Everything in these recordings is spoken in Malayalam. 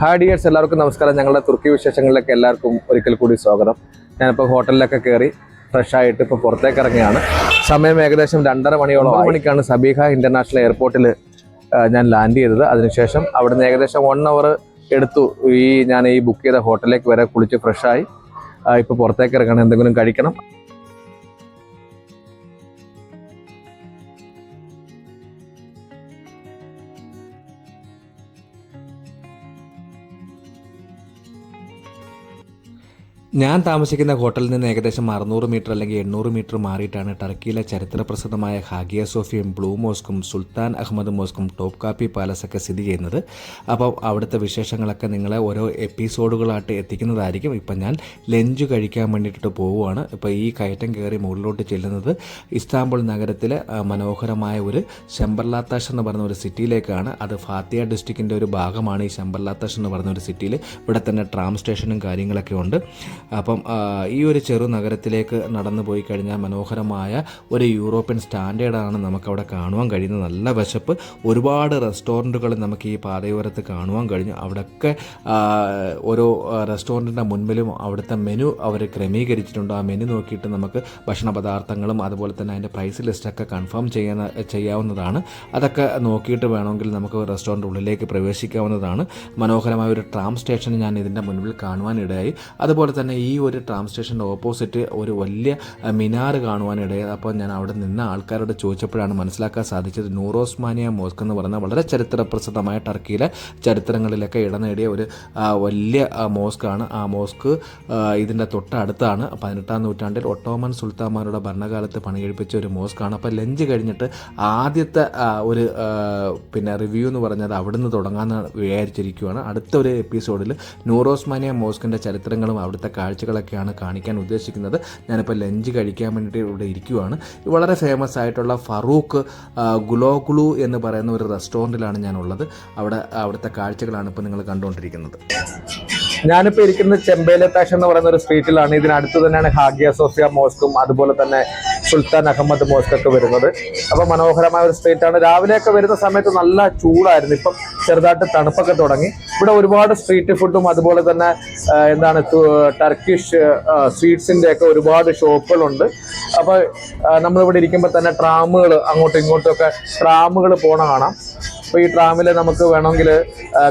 ഹായ് ഡിയേഴ്സ്, എല്ലാവർക്കും നമസ്കാരം. ഞങ്ങളുടെ തുർക്കി വിശേഷങ്ങളിലേക്ക് എല്ലാവർക്കും ഒരിക്കൽ കൂടി സ്വാഗതം. ഞാനിപ്പോൾ ഹോട്ടലിലൊക്കെ കയറി ഫ്രഷ് ആയിട്ട് ഇപ്പോൾ പുറത്തേക്ക് ഇറങ്ങിയാണ്. സമയം ഏകദേശം 2:30 മണിയോളം മണിക്കാണ് സബീഹ ഇൻ്റർനാഷണൽ എയർപോർട്ടിൽ ഞാൻ ലാൻഡ് ചെയ്തത്. അതിനുശേഷം അവിടുന്ന് ഏകദേശം 1 അവർ എടുത്തു ഞാൻ ഈ ബുക്ക് ചെയ്ത ഹോട്ടലിലേക്ക് വരെ കുളിച്ച് ഫ്രഷായി ഇപ്പോൾ പുറത്തേക്ക് ഇറങ്ങണം, എന്തെങ്കിലും കഴിക്കണം. ഞാൻ താമസിക്കുന്ന ഹോട്ടലിൽ നിന്ന് ഏകദേശം 600 മീറ്റർ അല്ലെങ്കിൽ 800 മീറ്റർ മാറിയിട്ടാണ് ടർക്കിയിലെ ചരിത്രപ്രസിദ്ധമായ ഹാഗിയ സോഫിയയും ബ്ലൂ മോസ്കും സുൽത്താൻ അഹമ്മദ് മോസ്കും ടോപ്കാപ്പി പാലസൊക്കെ സ്ഥിതി ചെയ്യുന്നത്. അപ്പോൾ അവിടുത്തെ വിശേഷങ്ങളൊക്കെ നിങ്ങളെ ഓരോ എപ്പിസോഡുകളായിട്ട് എത്തിക്കുന്നതായിരിക്കും. ഇപ്പം ഞാൻ ലഞ്ച് കഴിക്കാൻ വേണ്ടിയിട്ട് പോവുകയാണ്. ഇപ്പോൾ ഈ കയറ്റം കയറി മുകളിലോട്ട് ചെല്ലുന്നത് ഇസ്താംബുൾ നഗരത്തിലെ മനോഹരമായ ഒരു ശംബർലാത്താഷ് എന്ന് പറയുന്ന ഒരു സിറ്റിയിലേക്കാണ്. അത് ഫാത്തിയ ഡിസ്ട്രിക്റ്റിൻ്റെ ഒരു ഭാഗമാണ് ഈ ശംബർലാത്താഷ് എന്ന് പറയുന്ന ഒരു സിറ്റിയിൽ. ഇവിടെ തന്നെ ട്രാം സ്റ്റേഷനും കാര്യങ്ങളൊക്കെ ഉണ്ട്. അപ്പം ഈ ഒരു ചെറു നഗരത്തിലേക്ക് നടന്നു പോയി കഴിഞ്ഞാൽ മനോഹരമായ ഒരു യൂറോപ്യൻ സ്റ്റാൻഡേർഡാണ് നമുക്കവിടെ കാണുവാൻ കഴിയുന്നത്. നല്ല വിശപ്പ്, ഒരുപാട് റെസ്റ്റോറൻറ്റുകൾ നമുക്ക് ഈ പാതയോരത്ത് കാണുവാൻ കഴിഞ്ഞു. അവിടെയൊക്കെ ഓരോ റെസ്റ്റോറൻറ്റിൻ്റെ മുൻപിലും അവിടുത്തെ മെനു അവർ ക്രമീകരിച്ചിട്ടുണ്ട്. ആ മെനു നോക്കിയിട്ട് നമുക്ക് ഭക്ഷണ പദാർത്ഥങ്ങളും അതുപോലെ തന്നെ അതിൻ്റെ പ്രൈസ് ലിസ്റ്റൊക്കെ കൺഫേം ചെയ്യാവുന്നതാണ്. അതൊക്കെ നോക്കിയിട്ട് വേണമെങ്കിൽ നമുക്ക് റെസ്റ്റോറൻറ്റ് ഉള്ളിലേക്ക് പ്രവേശിക്കാവുന്നതാണ്. മനോഹരമായ ഒരു ട്രാം സ്റ്റേഷൻ ഞാൻ ഇതിൻ്റെ മുൻപിൽ കാണുവാനിടയായി. അതുപോലെ തന്നെ ഈ ഒരു ട്രാം സ്റ്റേഷൻ്റെ ഓപ്പോസിറ്റ് ഒരു വലിയ മിനാർ കാണുവാനിടയായി. അപ്പോൾ ഞാൻ അവിടെ നിന്ന് ആൾക്കാരോട് ചോദിച്ചപ്പോഴാണ് മനസ്സിലാക്കാൻ സാധിച്ചത് നൂറോസ്മാനിയ മോസ്ക് എന്ന് പറയുന്ന വളരെ ചരിത്രപ്രസിദ്ധമായ ടർക്കിയിലെ ചരിത്രങ്ങളിലൊക്കെ ഇടം നേടിയ ഒരു വലിയ മോസ്കാണ്. ആ മോസ്ക് ഇതിൻ്റെ തൊട്ടടുത്താണ്. 18-ാം നൂറ്റാണ്ടിൽ ഒട്ടോമൻ സുൽത്താന്മാരുടെ ഭരണകാലത്ത് പണികഴിപ്പിച്ച ഒരു മോസ്കാണ്. അപ്പോൾ ലഞ്ച് കഴിഞ്ഞിട്ട് ആദ്യത്തെ ഒരു റിവ്യൂ എന്ന് പറഞ്ഞത് അവിടുന്ന് തുടങ്ങാമെന്ന് വിചാരിച്ചിരിക്കുകയാണ്. അടുത്ത ഒരു എപ്പിസോഡിൽ നൂറോസ്മാനിയ മോസ്കിൻ്റെ ചരിത്രങ്ങളും അവിടുത്തെ കാഴ്ചകളൊക്കെയാണ് കാണിക്കാൻ ഉദ്ദേശിക്കുന്നത്. ഞാനിപ്പോൾ ലഞ്ച് കഴിക്കാൻ വേണ്ടിയിട്ട് ഇവിടെ ഇരിക്കുകയാണ്. വളരെ ഫേമസ് ആയിട്ടുള്ള ഫറൂഖ് ഗുലോഗ്ലു എന്ന് പറയുന്ന ഒരു റെസ്റ്റോറൻറ്റിലാണ് ഞാനുള്ളത്. അവിടുത്തെ കാഴ്ചകളാണ് ഇപ്പോൾ നിങ്ങൾ കണ്ടുകൊണ്ടിരിക്കുന്നത്. ഞാനിപ്പോൾ ഇരിക്കുന്നത് ചെമ്പേലത്താഷ് എന്ന് പറയുന്ന ഒരു സ്ട്രീറ്റിലാണ്. ഇതിനടുത്ത് തന്നെയാണ് ഹാഗിയ സോഫിയ മോസ്കും അതുപോലെ തന്നെ സുൽത്താൻ അഹമ്മദ് മോസ്ക് ഒക്കെ വരുന്നത്. അപ്പോൾ മനോഹരമായ ഒരു സ്ട്രീറ്റാണ്. രാവിലെയൊക്കെ വരുന്ന സമയത്ത് നല്ല ചൂടായിരുന്നു. ഇപ്പം ചെറുതായിട്ട് തണുപ്പൊക്കെ തുടങ്ങി. ഇവിടെ ഒരുപാട് സ്ട്രീറ്റ് ഫുഡും അതുപോലെ തന്നെ ടർക്കിഷ് സ്വീറ്റ്സിൻ്റെ ഒക്കെ ഒരുപാട് ഷോപ്പുകളുണ്ട്. അപ്പോൾ നമ്മളിവിടെ ഇരിക്കുമ്പോൾ തന്നെ ട്രാമുകൾ അങ്ങോട്ടും ഇങ്ങോട്ടും ഒക്കെ ട്രാമുകൾ പോണ കാണാം. അപ്പോൾ ഈ ട്രാമിൽ നമുക്ക് വേണമെങ്കിൽ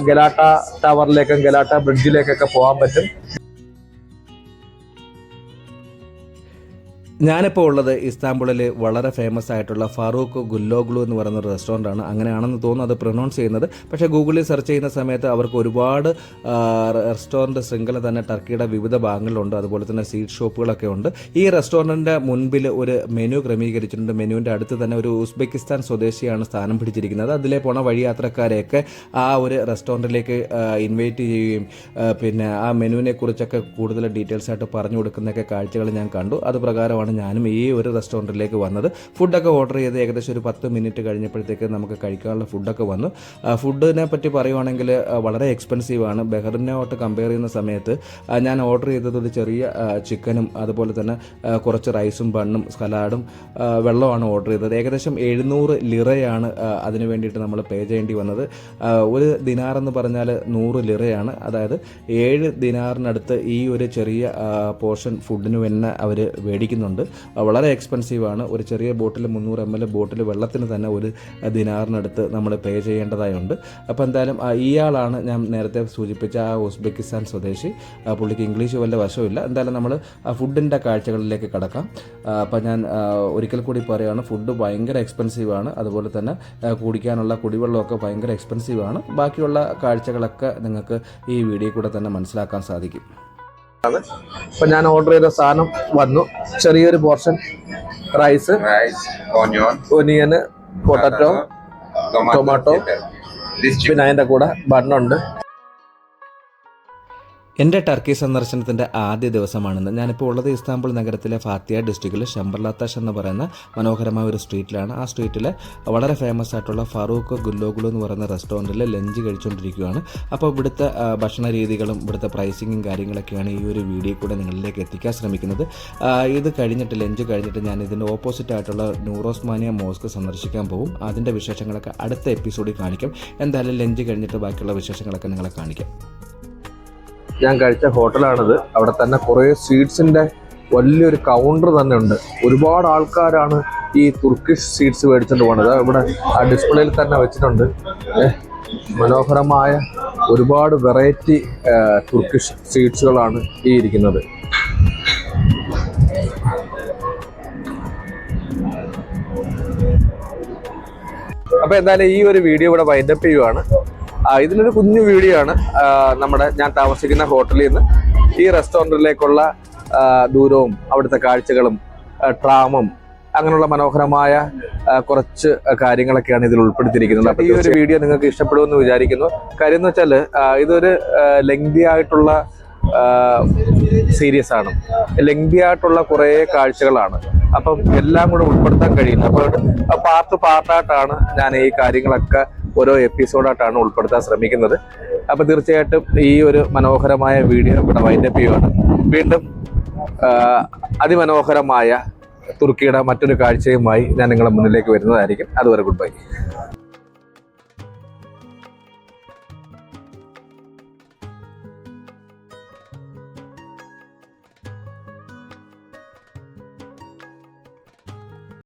ഗലാട്ട ടവറിലേക്കും ഗലാട്ട ബ്രിഡ്ജിലേക്കൊക്കെ പോകാൻ പറ്റും. ഞാനിപ്പോൾ ഉള്ളത് ഇസ്താംബുളിൽ വളരെ ഫേമസ് ആയിട്ടുള്ള ഫറൂഖ് ഗുലോഗ്ലു എന്ന് പറയുന്ന ഒരു റെസ്റ്റോറൻ്റാണ്. അങ്ങനെയാണെന്ന് തോന്നുന്നു അത് പ്രൊനൗൺസ് ചെയ്യുന്നത്. പക്ഷേ ഗൂഗിളിൽ സെർച്ച് ചെയ്യുന്ന സമയത്ത് അവർക്ക് ഒരുപാട് റെസ്റ്റോറൻറ്റ് ശൃംഖല തന്നെ ടർക്കിയുടെ വിവിധ ഭാഗങ്ങളിലുണ്ട്. അതുപോലെ തന്നെ സീറ്റ് ഷോപ്പുകളൊക്കെ ഉണ്ട്. ഈ റെസ്റ്റോറൻറ്റിൻ്റെ മുൻപിൽ ഒരു മെനു ക്രമീകരിച്ചിട്ടുണ്ട്. മെനുവിൻ്റെ അടുത്ത് തന്നെ ഒരു ഉസ്ബെക്കിസ്ഥാൻ സ്വദേശിയാണ് സ്ഥാനം പിടിച്ചിരിക്കുന്നത്. അതിലെ പോണ വഴിയാത്രക്കാരെയൊക്കെ ആ ഒരു റെസ്റ്റോറൻറ്റിലേക്ക് ഇൻവൈറ്റ് ചെയ്യുകയും പിന്നെ ആ മെനുവിനെ കുറിച്ചൊക്കെ കൂടുതൽ ഡീറ്റെയിൽസ് ആയിട്ട് പറഞ്ഞു കൊടുക്കുന്നൊക്കെ കാഴ്ചകൾ ഞാൻ കണ്ടു. അത് പ്രകാരമാണ് ഞാനും ഈ ഒരു റെസ്റ്റോറൻറ്റിലേക്ക് വന്നത്. ഫുഡൊക്കെ ഓർഡർ ചെയ്ത് ഏകദേശം ഒരു 10 മിനിറ്റ് കഴിഞ്ഞപ്പോഴത്തേക്ക് നമുക്ക് കഴിക്കാനുള്ള ഫുഡൊക്കെ വന്നു. ഫുഡിനെ പറ്റി പറയുവാണെങ്കിൽ വളരെ എക്സ്പെൻസീവാണ്. ബഹ്റിനോട്ട് കമ്പയർ ചെയ്യുന്ന സമയത്ത് ഞാൻ ഓർഡർ ചെയ്തത് ഒരു ചെറിയ ചിക്കനും അതുപോലെ തന്നെ കുറച്ച് റൈസും ബണ്ണും സലാഡും വെള്ളമാണ് ഓർഡർ ചെയ്തത്. ഏകദേശം 700 ലിറയാണ് അതിന് വേണ്ടിയിട്ട് നമ്മൾ പേ ചെയ്യേണ്ടി വന്നത്. ഒരു ദിനാർ എന്ന് പറഞ്ഞാൽ 100 ലിറയാണ്. അതായത് 7 ദിനാറിനടുത്ത് ഈ ഒരു ചെറിയ പോർഷൻ ഫുഡിന് തന്നെ അവർ മേടിക്കുന്നുണ്ട്. വളരെ എക്സ്പെൻസീവാണ്. ഒരു ചെറിയ ബോട്ടിൽ 300 ml ബോട്ടിൽ വെള്ളത്തിന് തന്നെ ഒരു ദിനാറിനടുത്ത് നമ്മൾ പേ ചെയ്യേണ്ടതായുണ്ട്. അപ്പോൾ എന്തായാലും ഇയാളാണ് ഞാൻ നേരത്തെ സൂചിപ്പിച്ച ആ ഉസ്ബെക്കിസ്ഥാൻ സ്വദേശി. പുള്ളിക്ക് ഇംഗ്ലീഷ് വല്ല വശമില്ല. എന്തായാലും നമ്മൾ ഫുഡിൻ്റെ കാഴ്ചകളിലേക്ക് കടക്കാം. അപ്പോൾ ഞാൻ ഒരിക്കൽ കൂടി പറയുകയാണ്, ഫുഡ് ഭയങ്കര എക്സ്പെൻസീവാണ്. അതുപോലെ തന്നെ കുടിക്കാനുള്ള കുടിവെള്ളമൊക്കെ ഭയങ്കര എക്സ്പെൻസീവാണ്. ബാക്കിയുള്ള കാഴ്ചകളൊക്കെ നിങ്ങൾക്ക് ഈ വീഡിയോ കൂടെ തന്നെ മനസ്സിലാക്കാൻ സാധിക്കും. അപ്പൊ ഞാൻ ഓർഡർ ചെയ്ത സാധനം വന്നു. ചെറിയൊരു portion rice, onion, potato, tomato, പിന്നെ അതിൻ്റെ കൂടെ ബണ്ണുണ്ട്. എൻ്റെ ടർക്കി സന്ദർശനത്തിൻ്റെ ആദ്യ ദിവസമാണെന്ന്. ഞാനിപ്പോൾ ഉള്ളത് ഇസ്താംബുൾ നഗരത്തിലെ ഫാത്തിയ ഡിസ്ട്രിക്റ്റിൽ ഷംബർലാത്താഷ് എന്ന് പറയുന്ന മനോഹരമായ ഒരു സ്ട്രീറ്റിലാണ്. ആ സ്ട്രീറ്റിൽ വളരെ ഫേമസ് ആയിട്ടുള്ള ഫറൂഖ് ഗുല്ലോഗുലു എന്ന് പറയുന്ന റെസ്റ്റോറൻറ്റിൽ ലഞ്ച് കഴിച്ചുകൊണ്ടിരിക്കുകയാണ്. അപ്പോൾ ഇവിടുത്തെ ഭക്ഷണ രീതികളും ഇവിടുത്തെ പ്രൈസിങ്ങും കാര്യങ്ങളൊക്കെയാണ് ഈ ഒരു വീഡിയോ കൂടെ നിങ്ങളിലേക്ക് എത്തിക്കാൻ ശ്രമിക്കുന്നത്. ഇത് കഴിഞ്ഞിട്ട് ലഞ്ച് കഴിഞ്ഞിട്ട് ഞാൻ ഇതിൻ്റെ ഓപ്പോസിറ്റ് ആയിട്ടുള്ള നൂറോസ്മാനിയ മോസ്ക് സന്ദർശിക്കാൻ പോകും. അതിൻ്റെ വിശേഷങ്ങളൊക്കെ അടുത്ത എപ്പിസോഡിൽ കാണിക്കാം. എന്തായാലും ലഞ്ച് കഴിഞ്ഞിട്ട് ബാക്കിയുള്ള വിശേഷങ്ങളൊക്കെ നിങ്ങളെ കാണിക്കാം. ഞാൻ കഴിച്ച ഹോട്ടലാണിത്. അവിടെ തന്നെ കുറേ സ്വീറ്റ്സിൻ്റെ വലിയൊരു കൗണ്ടർ തന്നെ ഉണ്ട്. ഒരുപാട് ആൾക്കാരാണ് ഈ തുർക്കിഷ് സ്വീറ്റ്സ് മേടിച്ചുകൊണ്ട് പോകുന്നത്. ഇവിടെ ആ ഡിസ്പ്ലേയിൽ തന്നെ വെച്ചിട്ടുണ്ട്. മനോഹരമായ ഒരുപാട് വെറൈറ്റി തുർക്കിഷ് സ്വീറ്റ്സുകളാണ് ഈ ഇരിക്കുന്നത്. അപ്പോൾ എന്തായാലും ഈ ഒരു വീഡിയോ ഇവിടെ വൈൻഡപ്പ് ചെയ്യുവാണ്. ഇതിലൊരു കുഞ്ഞു വീഡിയോ ആണ്. ഞാൻ താമസിക്കുന്ന ഹോട്ടലിൽ നിന്ന് ഈ റെസ്റ്റോറൻറ്റിലേക്കുള്ള ദൂരവും അവിടുത്തെ കാഴ്ചകളും ട്രാമും അങ്ങനെയുള്ള മനോഹരമായ കുറച്ച് കാര്യങ്ങളൊക്കെയാണ് ഇതിൽ ഉൾപ്പെടുത്തിയിരിക്കുന്നത്. അപ്പോൾ ഈ ഒരു വീഡിയോ നിങ്ങൾക്ക് ഇഷ്ടപ്പെടുമെന്ന് വിചാരിക്കുന്നു. കാര്യം എന്ന് വെച്ചാൽ ഇതൊരു ലെങ്തി ആയിട്ടുള്ള സീരീസ് ആണ്. ലെങ്തി ആയിട്ടുള്ള കുറേ കാഴ്ചകളാണ്. അപ്പം എല്ലാം കൂടെ ഉൾപ്പെടുത്താൻ കഴിയില്ല. അപ്പോൾ പാർട്ടായിട്ടാണ് ഞാൻ ഈ കാര്യങ്ങളൊക്കെ ഓരോ എപ്പിസോഡായിട്ടാണ് ഉൾപ്പെടുത്താൻ ശ്രമിക്കുന്നത്. അപ്പോൾ തീർച്ചയായിട്ടും ഈ ഒരു മനോഹരമായ വീഡിയോ ഇവിടെ വൈൻഡപ്പ് ചെയ്യുകയാണ്. വീണ്ടും അതിമനോഹരമായ തുർക്കിയുടെ മറ്റൊരു കാഴ്ചയുമായി ഞാൻ നിങ്ങളുടെ മുന്നിലേക്ക് വരുന്നതായിരിക്കും. അതുവരെ ഗുഡ് ബൈ.